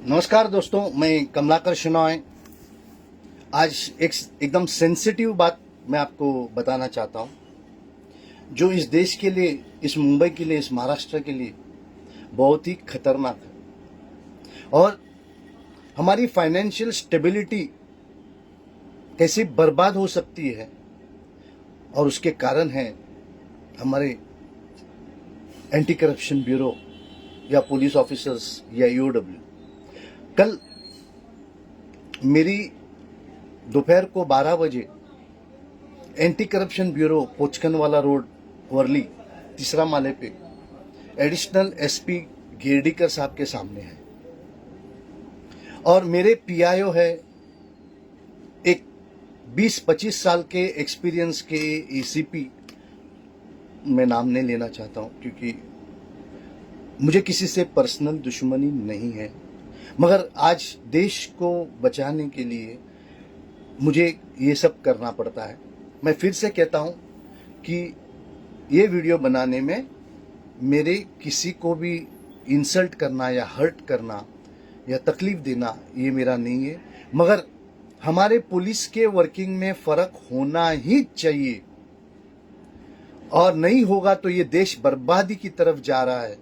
नमस्कार दोस्तों, मैं कमलाकर शेनॉय। आज एकदम सेंसिटिव बात मैं आपको बताना चाहता हूँ, जो इस देश के लिए, इस मुंबई के लिए, इस महाराष्ट्र के लिए बहुत ही खतरनाक है। और हमारी फाइनेंशियल स्टेबिलिटी कैसे बर्बाद हो सकती है, और उसके कारण है हमारे एंटी करप्शन ब्यूरो या पुलिस ऑफिसर्स या ईओडब्ल्यू। कल मेरी दोपहर को 12 बजे anti corruption bureau Pochkanwala road, Worli, तीसरा माले पे एडिशनल एसपी गिरडीकर साहब के सामने है, और मेरे पीआईओ है एक 20-25 साल के एक्सपीरियंस के एसीपी। मैं नाम नहीं लेना चाहता हूं क्योंकि मुझे किसी से पर्सनल दुश्मनी नहीं है, मगर आज देश को बचाने के लिए मुझे ये सब करना पड़ता है। मैं फिर से कहता हूं कि ये वीडियो बनाने में मेरे किसी को भी इंसल्ट करना या हर्ट करना या तकलीफ देना ये मेरा नहीं है, मगर हमारे पुलिस के वर्किंग में फर्क होना ही चाहिए, और नहीं होगा तो ये देश बर्बादी की तरफ जा रहा है।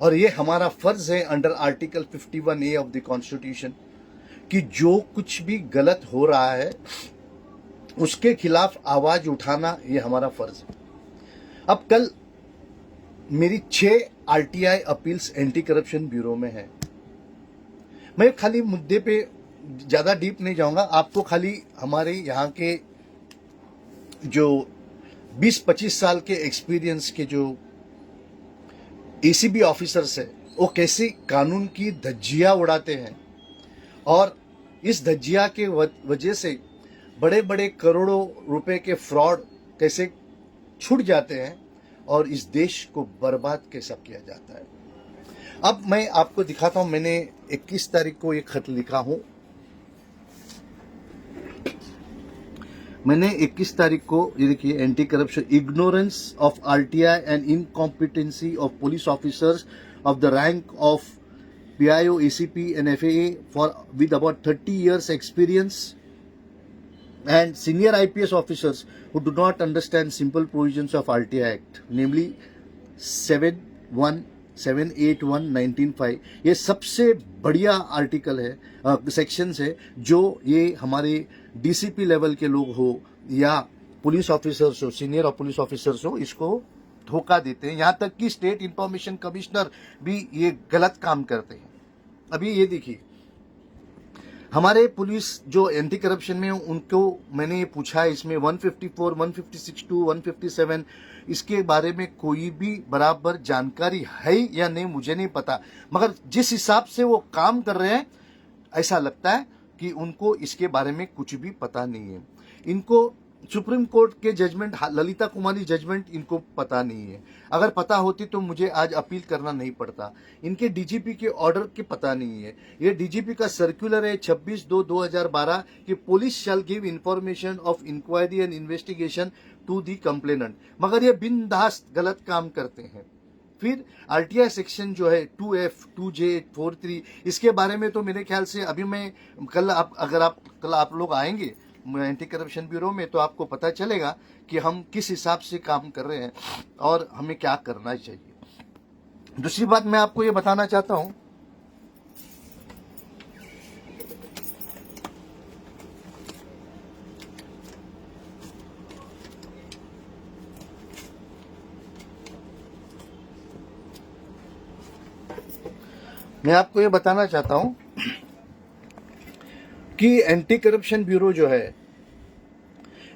और ये हमारा फर्ज है under article 51A of the constitution कि जो कुछ भी गलत हो रहा है उसके खिलाफ आवाज उठाना ये हमारा फर्ज है। अब कल मेरी 6 RTI appeals anti corruption bureau में है। मैं खाली मुद्दे पे ज्यादा डीप नहीं जाऊंगा, आपको खाली हमारे यहाँ के जो 20-25 साल के एक्सपीरियंस के जो एसीबी ऑफिसर्स है वो कैसे कानून की धज्जियां उड़ाते हैं, और इस धज्जिया के वजह से बड़े बड़े करोड़ों रुपए के फ्रॉड कैसे छूट जाते हैं और इस देश को बर्बाद कैसा किया जाता है। अब मैं आपको दिखाता हूं, मैंने 21 तारीख को एक खत लिखा हूं। मैंने 21 तारीख को, ये देखिए, anti corruption ignorance of RTI and incompetency of police officers of the rank of PIO, ACP and FAA with about 30 years experience and senior IPS officers who do not understand simple provisions of RTI Act, namely 71781/1905। ये सबसे बढ़िया article है, sections है, जो ये हमारे DCP level के लोग हो या पुलिस ऑफिसर्स हो, सीनियर और पुलिस ऑफिसर्स हो, इसको धोखा देते हैं। यहां तक कि स्टेट इंफॉर्मेशन कमिश्नर भी ये गलत काम करते हैं। अभी ये देखिए, हमारे पुलिस जो एंटी करप्शन में उनको मैंने ये पूछा है, इसमें 154, 156 टू 157 इसके बारे में कोई भी बराबर जानकारी है या नहीं मुझे नहीं पता, मगर जिस हिसाब से वो काम कर रहे हैं ऐसा लगता है कि उनको इसके बारे में कुछ भी पता नहीं है। इनको सुप्रीम कोर्ट के जजमेंट, ललिता कुमारी जजमेंट इनको पता नहीं है। अगर पता होती तो मुझे आज अपील करना नहीं पड़ता। इनके डीजीपी के ऑर्डर के पता नहीं है। ये डीजीपी का सर्कुलर है 26/2/2012 कि police shall give information of inquiry and investigation to the complainant, मगर ये बिनधास्त गलत काम करते हैं। फिर आरटीआई सेक्शन जो है 2F, 2J, 43, इसके बारे में तो मेरे ख्याल से अभी मैं कल आप लोग आएंगे एंटी करप्शन ब्यूरो में तो आपको पता चलेगा कि हम किस हिसाब से काम कर रहे हैं और हमें क्या करना चाहिए। दूसरी बात मैं आपको ये बताना चाहता हूं, कि एंटी करप्शन ब्यूरो जो है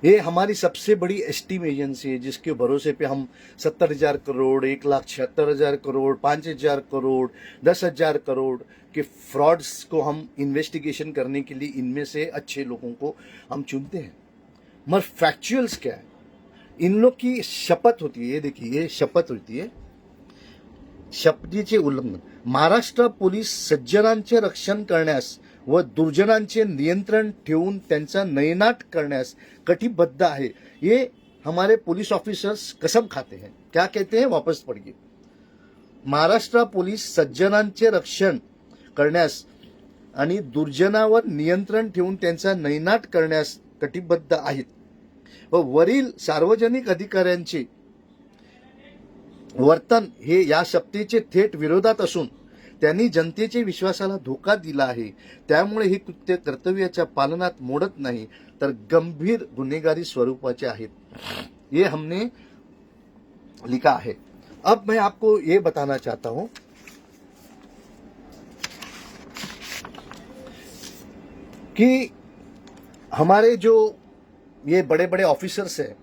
ये हमारी सबसे बड़ी एस्टीम एजेंसी है, जिसके भरोसे पे हम 70,000 करोड़, 1,76,000 करोड़, 5,000 करोड़, 10,000 करोड़ के फ्रॉड्स को हम इन्वेस्टिगेशन करने के लिए इनमें से अच्छे लोगों को हम चुनते हैं। मगर फैक्चुअल्स क्या है, इन लोग की शपथ होती है, ये देखिए, ये शपथ होती है, शपथेचे उल्लंघन। महाराष्ट्र पोलीस सज्जनांचे रक्षण करण्यास व दुर्जनांचे नियंत्रण ठेवून त्यांचा नयनाट करण्यास कटिबद्ध आहे। ये हमारे पुलिस ऑफिसर्स कसम खाते हैं। क्या कहते हैं, वापस पढ़िए। महाराष्ट्र पुलिस सज्जनांचे रक्षण करण्यास आणि दुर्जनावर नियंत्रण ठेवून त्यांचा नैनाट करण्यास कटिबद्ध आहेत व वरील सार्वजनिक अधिकाऱ्यांचे वर्तन हे या शपथेचे थेट विरोधात असून त्यांनी जनतेच्या विश्वासाला धोका दिला आहे. त्यामुळे हे कृत्य कर्तव्याच्या पालनात मोडत नाही तर गंभीर गुन्हेगारी स्वरूपाचे आहेत. ये हमने लिखा है. अब मैं आपको ये बताना चाहता हूं कि हमारे जो ये बड़े बड़े ऑफिसर्स हैं,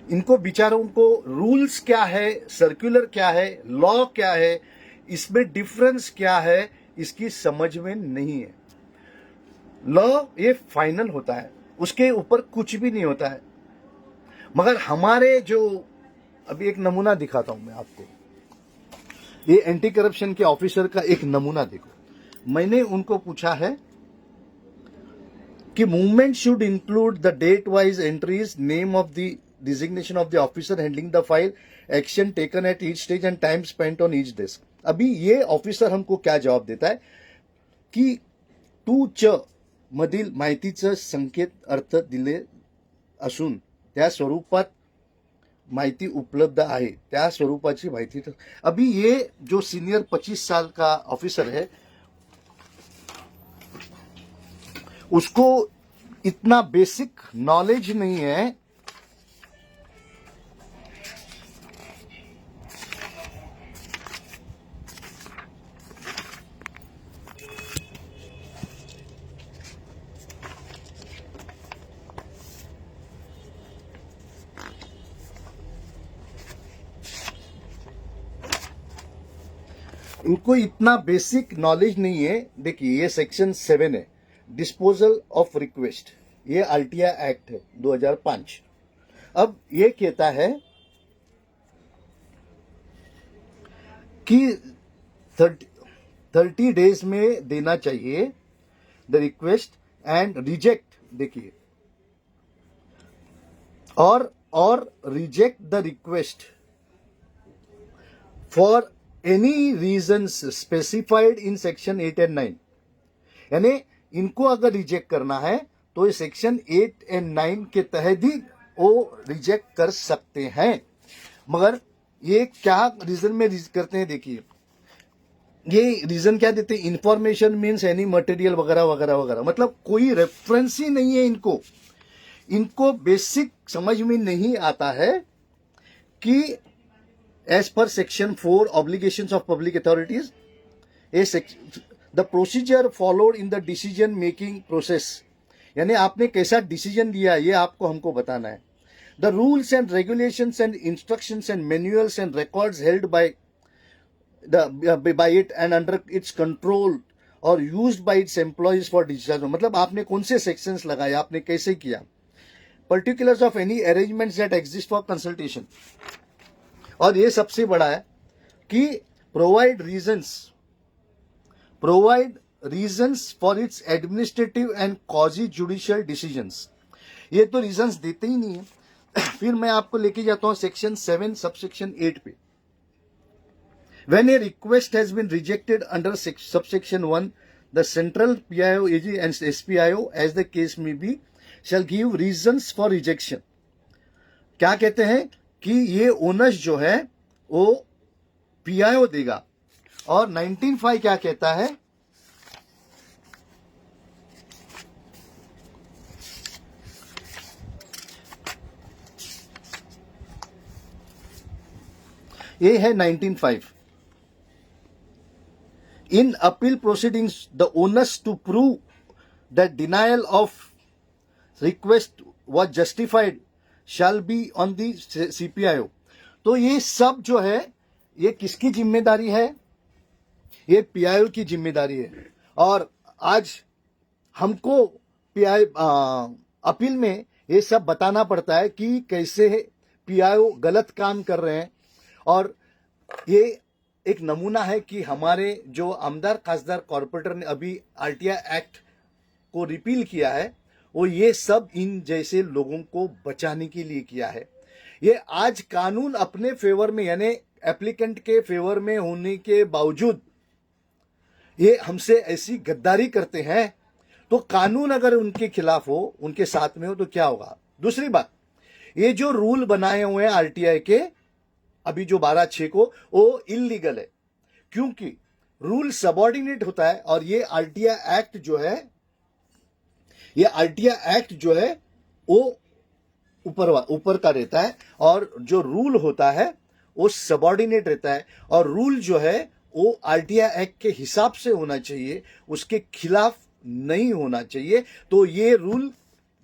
इनको बेचारों को रूल्स क्या है, सर्कुलर क्या है, लॉ क्या है, इसमें डिफरेंस क्या है, इसकी समझ में नहीं है. लॉ ये फाइनल होता है, उसके ऊपर कुछ भी नहीं होता है. मगर हमारे जो, अभी एक नमूना दिखाता हूं मैं आपको, ये एंटी करप्शन के ऑफिसर का एक नमूना देखो. मैंने उनको पूछा है कि movement should include the date wise entries, name of the designation of the officer handling the file, action taken at each stage and time spent on each desk. अभी ये ऑफिसर हमको क्या जवाब देता है की 2च मधील माहितीचं संकेत अर्थ दिले असून त्या स्वरूपात माहिती उपलब्ध आहे, त्या स्वरूपाची माहिती. अभी ये जो सीनियर 25 साल का ऑफिसर है, उसको इतना बेसिक नॉलेज नहीं है इनको इतना बेसिक नॉलेज नहीं है. देखिए ये सेक्शन 7 है, डिस्पोजल ऑफ रिक्वेस्ट, ये आरटीआई एक्ट है 2005. अब ये कहता है कि 30 डेज में देना चाहिए द रिक्वेस्ट एंड रिजेक्ट. देखिए और reject the request for any reasons specified in section 8 and 9. यानी इनको अगर रिजेक्ट करना है तो ये सेक्शन 8 एंड 9 के तहत ही वो रिजेक्ट कर सकते हैं. मगर ये क्या रीजन में करते हैं, देखिए ये रीजन क्या देते हैं, इंफॉर्मेशन मीन्स एनी मटेरियल वगैरह वगैरह वगैरह. मतलब कोई रेफरेंस ही नहीं है इनको बेसिक समझ में नहीं आता है कि as per section 4 obligations of public authorities, the procedure followed in the decision making process, यानी आपने कैसा डिसीजन लिया ये आपको हमको बताना है. The rules and regulations and instructions and manuals and records held by it and under its control और used by its employees for discharge. मतलब आपने कौन से सेक्शंस लगाए, आपने कैसे किया. Particulars of any arrangements that exist for consultation. और ये सबसे बड़ा है कि provide reasons for its administrative and quasi judicial decisions. ये तो रीजंस देते ही नहीं है. फिर मैं आपको लेके जाता हूं सेक्शन 7 सबसेक्शन 8 पे. When a request has been rejected under subsection 1, the central PIO AG and SPIO as the case may be shall give reasons for rejection. क्या कहते हैं कि ये ओनस जो है वो पीआईओ देगा. और 19(5) क्या कहता है, ये है 19(5). In appeal proceedings the onus to prove that denial of request was justified shall be on the CPIO. तो ये सब जो है ये किसकी जिम्मेदारी है, ये पीआईओ की जिम्मेदारी है. और आज हमको अपील में ये सब बताना पड़ता है कि कैसे पीआईओ गलत काम कर रहे हैं. और ये एक नमूना है कि हमारे जो आमदार खासदार कॉर्पोरेटर ने अभी आरटीआई एक्ट को रिपील किया है, वो ये सब इन जैसे लोगों को बचाने के लिए किया है. ये आज कानून अपने फेवर में यानी एप्लीकेंट के फेवर में होने के बावजूद ये हमसे ऐसी गद्दारी करते हैं, तो कानून अगर उनके खिलाफ हो, उनके साथ में हो, तो क्या होगा? दूसरी बात, ये जो रूल बनाए हुए हैं आरटीआई के अभी जो 12/6 को, वो इलीगल है, क्योंकि रूल सबऑर्डिनेट होता है। और ये आरटीआई एक्ट जो है, ये आरटीआई एक्ट जो है वो ऊपर का रहता है, और जो रूल होता है वो सबऑर्डिनेट रहता है। और रूल जो है वो आरटीआई एक्ट के हिसाब से होना चाहिए, उसके खिलाफ नहीं होना चाहिए। तो ये रूल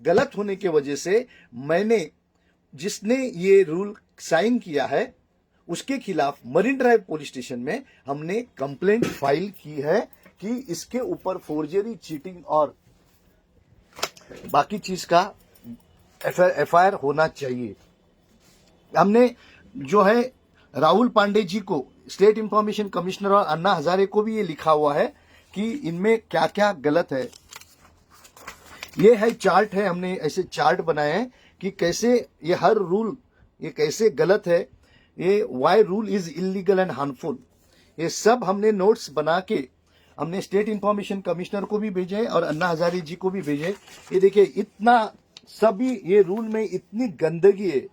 गलत होने की वजह से जिसने ये रूल साइन किया है, उसके खिलाफ मरीन ड्राइव पुलिस स्टेशन में हमने कंप्लेंट फाइल की है कि इसके ऊपर फोर्जरी, चीटिंग और बाकी चीज का एफआईआर होना चाहिए। हमने जो है राहुल पांडे जी को, स्टेट इंफॉर्मेशन कमिश्नर, और अन्ना हजारे को भी ये लिखा हुआ है कि इनमें क्या क्या गलत है। ये है चार्ट है, हमने ऐसे चार्ट बनाए हैं कि कैसे ये हर रूल ये कैसे गलत है, ये why rule is illegal and harmful. ये सब हमने नोट्स बना के हमने स्टेट इंफॉर्मेशन कमिश्नर को भी भेजे और अन्ना हजारे जी को भी भेजे। ये देखिए, इतना सभी ये रूल में इतनी गंदगी है,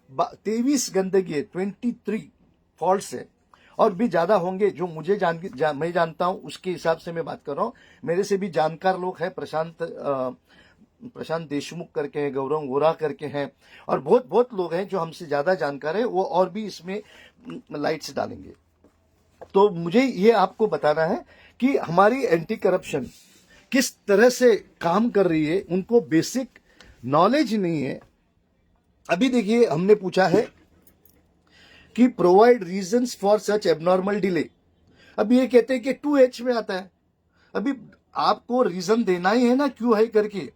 23 गंदगी है, 23 फॉल्ट्स है, और भी ज्यादा होंगे जो मुझे मैं जानता हूं, उसके हिसाब से मैं बात कर रहा हूं। मेरे से भी जानकार लोग हैं, प्रशांत देशमुख करके हैं, गौरव वोरा करके हैं, और बहुत बहुत लोग हैं जो हमसे ज्यादा जानकार है, वो और भी इसमें लाइट्स डालेंगे। तो मुझे ये आपको बताना है कि हमारी एंटी करप्शन किस तरह से काम कर रही है, उनको बेसिक नॉलेज नहीं है। अभी देखिए, हमने पूछा है कि provide reasons for such abnormal delay. अभी ये कहते हैं कि 2H में आता है। अभी आपको रीजन देना ही है ना, क्यों है करके।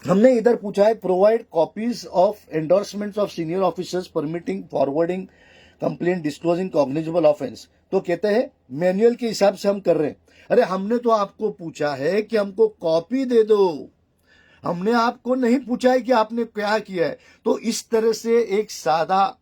हमने इधर पूछा है provide copies of endorsements of senior officers permitting forwarding complaint disclosing cognizable offence. तो कहते हैं मैनुअल के हिसाब से हम कर रहे हैं। अरे हमने तो आपको पूछा है कि हमको कॉपी दे दो, हमने आपको नहीं पूछा है कि आपने क्या किया है। तो इस तरह से एक सादा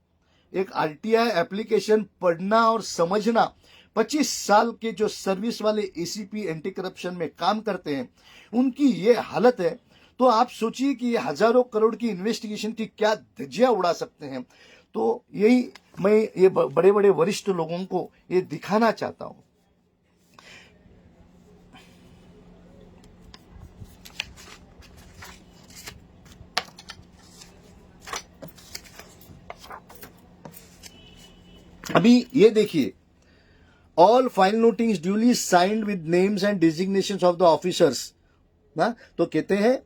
एक आरटीआई एप्लीकेशन पढ़ना और समझना, 25 साल के जो सर्विस वाले एसीपी एंटी करप्शन में काम करते हैं, उनकी ये हालत है। तो आप सोचिए कि ये हजारों करोड़ की इन्वेस्टिगेशन की क्या धज्जियां उड़ा सकते हैं। तो यही मैं ये बड़े बड़े वरिष्ठ लोगों को ये दिखाना चाहता हूं। अभी ये देखिए, all file notings duly signed with names and designations of the officers ना। तो कहते हैं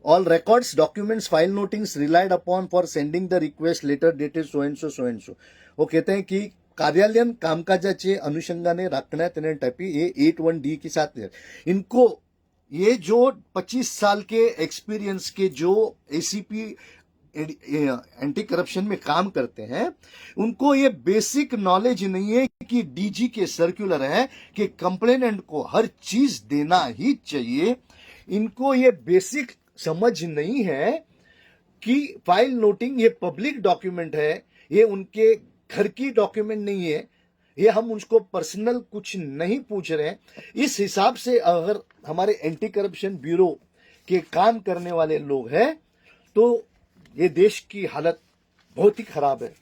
all records documents file notings relied upon for sending the request letter dated so and so. वो कहते हैं कि कार्यालयीन कामकाजाचे अनुषंगाने राखण्यात येण्यासाठी ये 81D के साथ इनको ये जो 25 साल के एक्सपीरियंस के जो एसीपी एंटी करप्शन में काम करते हैं, उनको ये बेसिक नॉलेज नहीं है कि डीजी के सर्कुलर है कि कंप्लेनेंट को हर चीज देना ही चाहिए। इनको ये बेसिक समझ नहीं है कि फाइल नोटिंग ये पब्लिक डॉक्यूमेंट है, ये उनके घर की डॉक्यूमेंट नहीं है, ये हम उसको पर्सनल कुछ नहीं पूछ रहे हैं। इस हिसाब से अगर हमारे एंटी करप्शन ब्यूरो के काम करने वाले लोग हैं, तो ये देश की हालत बहुत ही खराब है।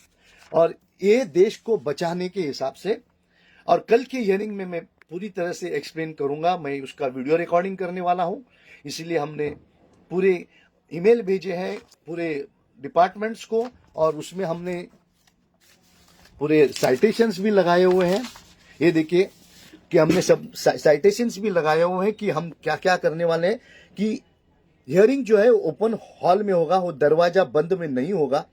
और ये देश को बचाने के हिसाब से, और कल की हियरिंग में मैं पूरी तरह से एक्सप्लेन करूंगा, मैं उसका वीडियो रिकॉर्डिंग करने वाला हूं। इसीलिए हमने पूरे ईमेल भेजे हैं पूरे डिपार्टमेंट्स को, और उसमें हमने पूरे साइटेशंस भी लगाए हुए हैं। ये देखिए कि हमने सब साइटेशंस भी लगाए हुए हैं कि हम क्या क्या करने वाले हैं। कि हियरिंग जो है ओपन हॉल में होगा, वो दरवाजा बंद में नहीं होगा।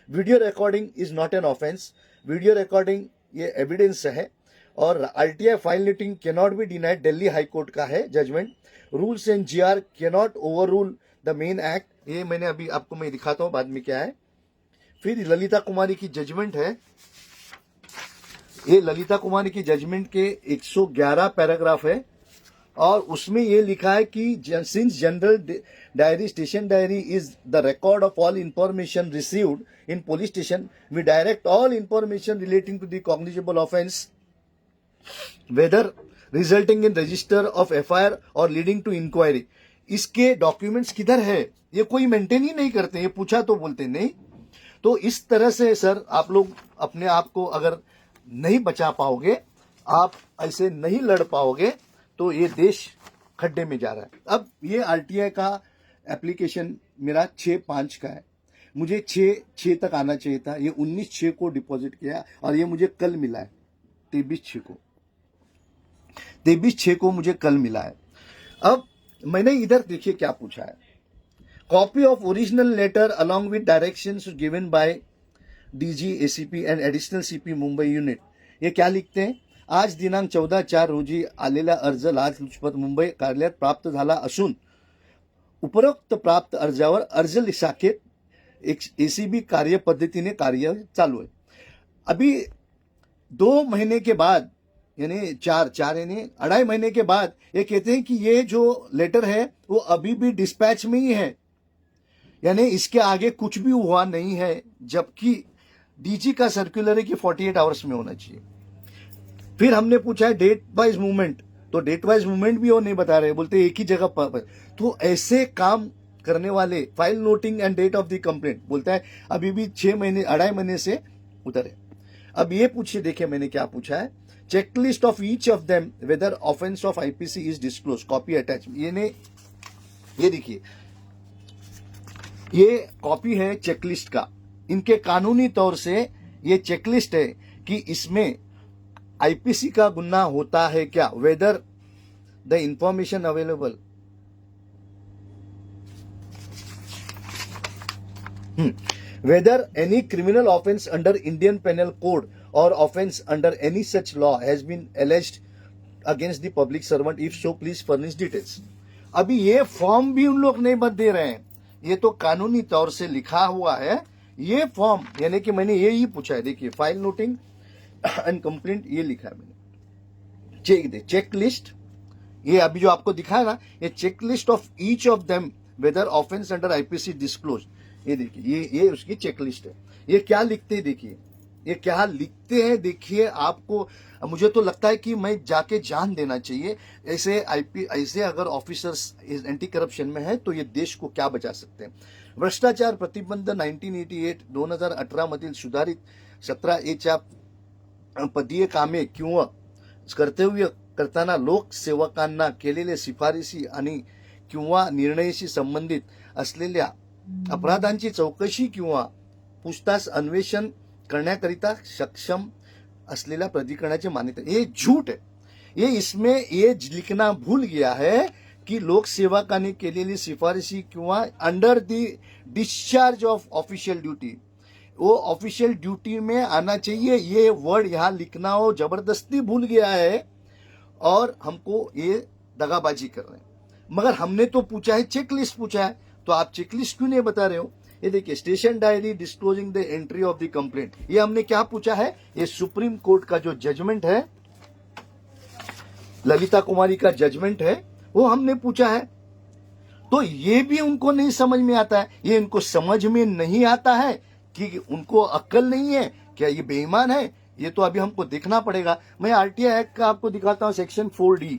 Video recording is not an offence, video recording ये एविडेंस है। और RTI file noting can not be denied, Delhi high court का है judgment. Rules and GR can not overrule the main act, ये मैंने अभी आपको मैं दिखाता हूं बाद में क्या है। फिर ललिता कुमारी की जजमेंट है, ये ललिता कुमारी की जजमेंट के 111 पैराग्राफ है, और उसमें ये लिखा है कि since general diary station diary is the record of all information received in police station, we direct all information relating to the cognizable offence whether resulting in register of FIR और leading to inquiry. इसके documents किधर है? ये कोई maintain ही नहीं करते। ये पूछा तो बोलते नहीं। तो इस तरह से सर आप लोग अपने आप को अगर नहीं बचा पाओगे, आप ऐसे नहीं लड़ पाओगे, तो ये देश खड्डे में जा रहा है। अब ये आरटीआई का एप्लीकेशन मेरा 6/5 का है। मुझे 6 तक आना चाहिए था। ये 19/6 को डिपॉजिट किया और ये मुझे कल मिला है 23/6 को। 23/6 को मुझे कल मिला है। अब मैंने इधर देखिए क्या पूछा है। Copy of original letter along with directions given by DG ACP and additional CP Mumbai unit. ये क्या लिखते हैं? आज दिनांक 14/4 रोजी आलेला अर्ज लाचलुचपत मुंबई कार्यालयात प्राप्त झाला असून उपरोक्त प्राप्त अर्जावर अर्ज शाखेत एसीबी कार्य पद्धतीने कार्य चालू है। अभी 2 महीने के बाद यानी 4 यानी 2.5 महीने के बाद ये कहते हैं कि ये जो लेटर है वो अभी भी डिस्पैच में ही है, यानी इसके आगे कुछ भी हुआ नहीं है, जबकि डीजी का सर्कुलर है कि 48 आवर्स में होना चाहिए। फिर हमने पूछा है डेट वाइज मूवमेंट, तो डेट वाइज मूवमेंट भी वो नहीं बता रहे, बोलते एक ही जगह पर। तो ऐसे काम करने वाले file noting and date of the complaint बोलता है अभी भी 6 महीने 2.5 महीने से उधर है। अब ये पूछिए, देखिए मैंने क्या पूछा है। Checklist of each of them whether offence of IPC is disclose, copy attach. ये देखिए, ये कॉपी है चेकलिस्ट का। इनके कानूनी तौर से ये चेकलिस्ट है कि इसमें आईपीसी का गुन्हा होता है क्या, whether the information available. Whether any criminal offence under Indian penal code और offence under any such law has been alleged against the public servant, if so please furnish details. अभी ये फॉर्म भी उन लोग नहीं भर दे रहे हैं, ये तो कानूनी तौर से लिखा हुआ है ये फॉर्म, यानी कि मैंने ये ही पूछा है। देखिए फाइल नोटिंग एंड कंप्लेंट ये लिखा है मैंने। चेक लिस्ट, ये अभी जो आपको दिखा है ना, ये check list of each of them whether offence under IPC disclose. ये देखिए, ये उसकी चेक लिस्ट है। ये क्या लिखते हैं देखिए, ये क्या लिखते हैं देखिए। आपको, मुझे तो लगता है कि मैं जाके जान देना चाहिए। ऐसे अगर ऑफिसर्स एंटी करप्शन में है तो ये देश को क्या बचा सकते हैं। भ्रष्टाचार प्रतिबंध 1988 2018 मधील सुधारित 17A च्या पदीय कामे किंवा कर्तव्य करताना लोकसेवकांना केलेले शिफारसी आणि किंवा निर्णयाशी संबंधित असलेल्या अपराधांची चौकशी किंवा पूछताछ अन्वेषण करण्याकरिता सक्षम असलेल्या प्राधिकरणाची मान्यता। ये झूठ है। ये इसमें ये लिखना भूल गया है कि लोक सेवकांनी केलेली शिफारसी किंवा under the discharge of official duty, वो ऑफिशियल ड्यूटी में आना चाहिए। ये वर्ड यहाँ लिखना हो जबरदस्ती भूल गया है और हमको ये दगाबाजी कर रहे हैं। मगर हमने तो पूछा है, चेकलिस्ट पूछा है, तो आप चेकलिस्ट क्यों नहीं बता रहे हो। ये देखिए, station diary disclosing the entry of the complaint, ये हमने क्या पूछा है। ये सुप्रीम कोर्ट का जो जजमेंट है, ललिता कुमारी का जजमेंट है, वो हमने पूछा है। तो ये भी उनको नहीं समझ में आता है। ये इनको समझ में नहीं आता है कि उनको अक्ल नहीं है, क्या ये बेईमान है। ये तो अभी हमको देखना पड़ेगा। मैं आरटीआई एक्ट का आपको दिखाता हूं, सेक्शन 4D।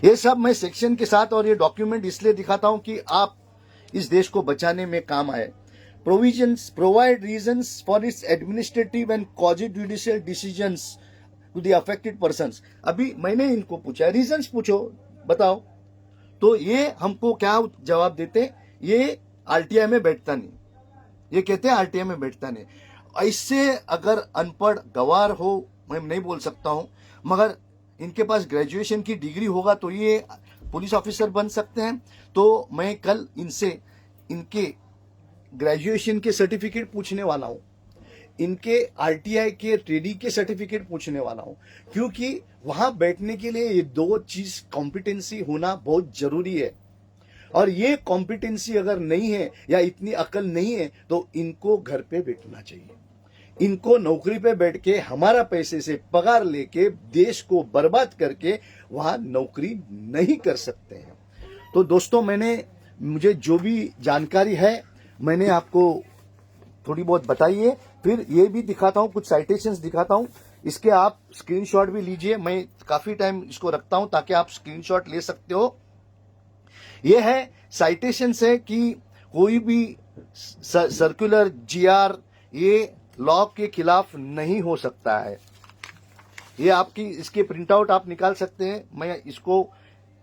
ये सब मैं सेक्शन के साथ और ये डॉक्यूमेंट इसलिए दिखाता हूं कि आप इस देश को बचाने में काम आए। Provisions provide reasons for its administrative and quasi judicial decisions to the affected persons. अभी मैंने इनको पूछा, रीजंस पूछो, बताओ। तो ये हमको क्या जवाब देते, ये आरटीआई में बैठता नहीं। ये कहते हैं आरटीआई में बैठता नहीं। ऐसे अगर अनपढ़ गवार हो, मैं नहीं बोल सकता हूं, मगर इनके पास ग्रेजुएशन की डिग्री होगा तो ये पुलिस ऑफिसर बन सकते हैं। तो मैं कल इनसे इनके ग्रेजुएशन के सर्टिफिकेट पूछने वाला हूं, इनके आरटीआई के ट्रेडी के सर्टिफिकेट पूछने वाला हूं, क्योंकि वहां बैठने के लिए ये 2 चीज कॉम्पिटेंसी होना बहुत जरूरी है। और ये कॉम्पिटेंसी अगर नहीं है या इतनी अकल नहीं है तो इनको घर पे बैठना चाहिए। इनको नौकरी पे बैठ के हमारा पैसे से पगार लेके देश को बर्बाद करके वहां नौकरी नहीं कर सकते हैं। तो दोस्तों, मुझे जो भी जानकारी है मैंने आपको थोड़ी बहुत बताई है। फिर ये भी दिखाता हूं, कुछ साइटेशंस दिखाता हूं। इसके आप स्क्रीनशॉट भी लीजिए, मैं काफी टाइम इसको रखता हूं ताकि आप स्क्रीनशॉट ले सकते हो। ये है साइटेशन है कि कोई भी सर्कुलर जीआर ये लॉ के खिलाफ नहीं हो सकता है। ये आपकी इसके प्रिंट आउट आप निकाल सकते हैं। मैं इसको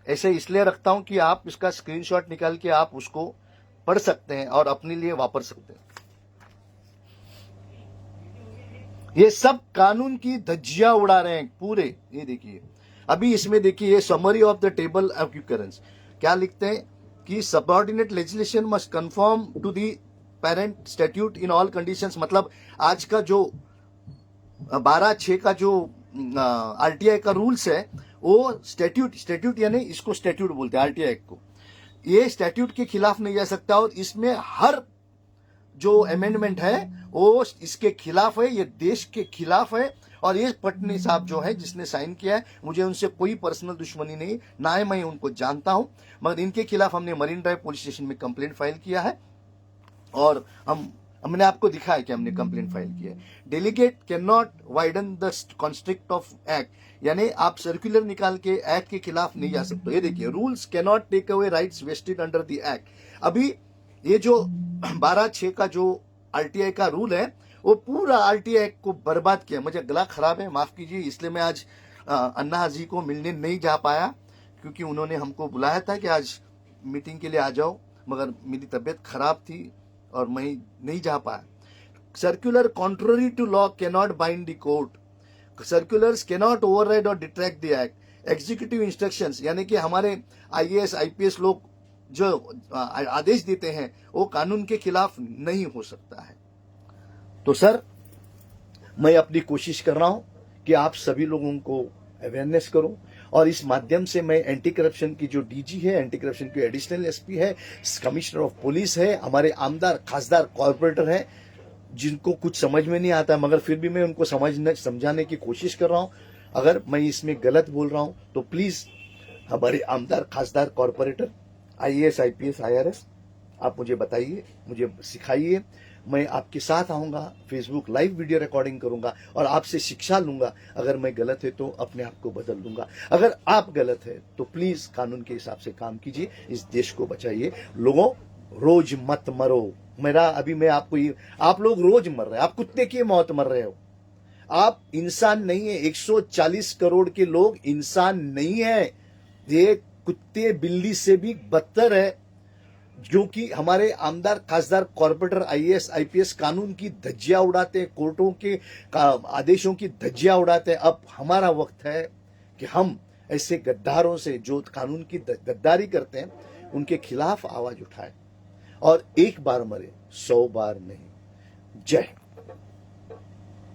ऐसे इसलिए रखता हूं कि आप इसका स्क्रीनशॉट निकाल के आप उसको पढ़ सकते हैं और अपने लिए वापर सकते हैं। ये सब कानून की धज्जियां उड़ा रहे हैं पूरे। ये देखिए अभी इसमें देखिए ये summary of the table of occurrence क्या लिखते हैं कि subordinate legislation must conform to the parent statute in all conditions. मतलब आज का जो 12/6 का जो आरटीआई का रूल्स है वो स्टैट्यूट यानी इसको स्टैट्यूट बोलते हैं आरटीआई को, ये स्टैट्यूट के खिलाफ नहीं जा सकता और इसमें हर जो अमेंडमेंट है वो इसके खिलाफ है, ये देश के खिलाफ है। और ये पटनी साहब जो है जिसने साइन किया है, मुझे उनसे कोई पर्सनल दुश्मनी नहीं, ना ही मैं उनको जानता हूं, मगर इनके खिलाफ हमने मरीन ड्राइव पुलिस स्टेशन में कंप्लेंट फाइल किया है और हमने आपको दिखाया कि हमने कंप्लेंट फाइल किया है। Delegate can not widen the constrict of act, यानी आप सर्कुलर निकाल के एक्ट के खिलाफ नहीं जा सकते। ये देखिए rules can not take away rights vested under the act. अभी ये जो 12/6 का जो आरटीआई का रूल है वो पूरा आरटीआई को बर्बाद किया। मुझे गला खराब है, माफ कीजिए, इसलिए मैं आज अन्ना जी को मिलने नहीं जा पाया क्योंकि उन्होंने हमको बुलाया था कि आज मीटिंग के लिए आ जाओ, मगर मेरी तबीयत खराब थी और मैं नहीं जा पाया। Circular contrary to law can not bind the court. Circulars can not override और detract the act. Executive instructions यानी कि हमारे आईएएस आईपीएस लोग जो आदेश देते हैं वो कानून के खिलाफ नहीं हो सकता है। तो सर मैं अपनी कोशिश कर रहा हूं कि आप सभी लोगों को अवेयरनेस करूं और इस माध्यम से मैं एंटी करप्शन की जो डीजी है, एंटी करप्शन की एडिशनल एसपी है, कमिश्नर ऑफ पुलिस है, हमारे आमदार खासदार कॉर्पोरेटर है जिनको कुछ समझ में नहीं आता मगर फिर भी मैं उनको समझाने की कोशिश कर रहा हूं। अगर मैं इसमें गलत बोल रहा हूं तो प्लीज हमारे आमदार खासदार कॉर्पोरेटर आईएएस आईपीएस आईआरएस आप मुझे बताइए, मुझे सिखाइए। मैं आपके साथ आऊंगा, फेसबुक लाइव वीडियो रिकॉर्डिंग करूंगा और आपसे शिक्षा लूंगा। अगर मैं गलत है तो अपने आप को बदल लूंगा। अगर आप गलत है तो प्लीज कानून के हिसाब से काम कीजिए, इस देश को बचाइए। लोगों रोज मत मरो। मेरा अभी मैं आपको ये, आप लोग रोज मर रहे हैं, आप कुत्ते की मौत मर रहे हो, आप इंसान नहीं है। 140 करोड़ के लोग इंसान नहीं है, ये कुत्ते बिल्ली से भी बदतर है, जो कि हमारे आमदार खासदार कॉर्पोरेटर आईएएस आईपीएस कानून की धज्जियां उड़ाते हैं, कोर्टों के आदेशों की धज्जियां उड़ाते हैं। अब हमारा वक्त है कि हम ऐसे गद्दारों से जो कानून की गद्दारी करते हैं उनके खिलाफ आवाज उठाएं और एक बार मरे 100 बार नहीं। जय हिंद।